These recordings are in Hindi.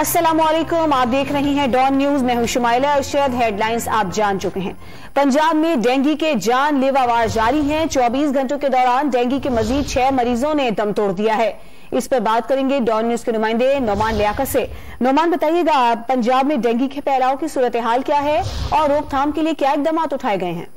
अस्सलामुअलैकुम, आप देख रहे हैं डॉन न्यूज। मैं हूं शुमाइला अरशद। हेडलाइंस आप जान चुके हैं। पंजाब में डेंगू के जानलेवा वार जारी हैं। 24 घंटों के दौरान डेंगू के मजीद 6 मरीजों ने दम तोड़ दिया है। इस पर बात करेंगे डॉन न्यूज के नुमाइंदे नोमान लियाकत से। नोमान, बताइएगा पंजाब में डेंगू के फैलाव की सूरत हाल क्या है और रोकथाम के लिए क्या इकदाम उठाए गए हैं?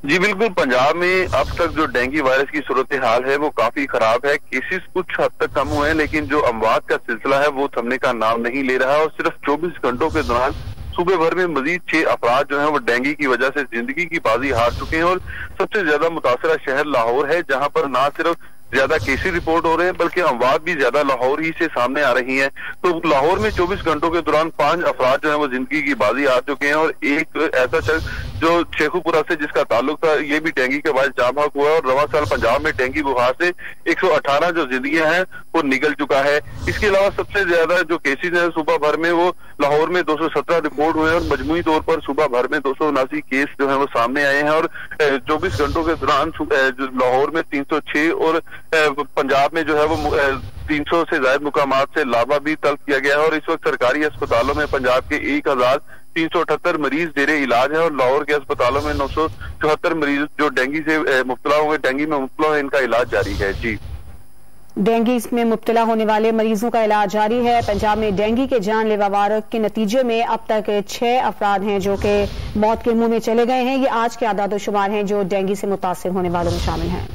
जी बिल्कुल, पंजाब में अब तक जो डेंगू वायरस की सूरत हाल है वो काफी खराब है। केसेस कुछ हद तक कम हुए हैं, लेकिन जो अमवात का सिलसिला है वो थमने का नाम नहीं ले रहा। और सिर्फ 24 घंटों के दौरान सूबे भर में मजीद 6 अफराद जो हैं वो डेंगू की वजह से जिंदगी की बाजी हार चुके हैं। और सबसे ज्यादा मुतासरा शहर लाहौर है, जहां पर ना सिर्फ ज्यादा केसेस रिपोर्ट हो रहे हैं बल्कि अमवात भी ज्यादा लाहौर ही से सामने आ रही हैं। तो लाहौर में 24 घंटों के दौरान 5 अफराद जो है वो जिंदगी की बाजी हार चुके हैं। और एक ऐसा शख्स जो शेखुपुरा से जिसका ताल्लुक था, ये भी डेंगू के बाद जाम हक हुआ है। और रवा साल पंजाब में डेंगू बुखार से 118 जो जिंदगियां हैं वो निकल चुका है। इसके अलावा सबसे ज्यादा जो केसेज है सुबह भर में वो लाहौर में 217 रिपोर्ट हुए हैं। और मजमूई तौर पर सुबह भर में 279 केस जो है वो सामने आए हैं। और 24 घंटों के दौरान लाहौर में 306 और पंजाब में जो है वो 300 से ज्यादा मुकामात से लावा भी तलब किया गया है। और इस वक्त सरकारी अस्पतालों में पंजाब के 1378 मरीज जेरे इलाज है। और लाहौर के अस्पतालों में 974 मरीज जो डेंगू से मुब्तला हुए, डेंगू में मुब्तला हुए, इनका इलाज जारी है। जी, डेंगू में मुब्तला होने वाले मरीजों का इलाज जारी है। पंजाब में डेंगू के जानलेवा वार के नतीजे में अब तक 6 अफराद हैं जो कि मौत के मुंह में चले गए हैं। ये आज के आदाद शुमार हैं जो डेंगू से मुतासिर होने वालों में शामिल हैं।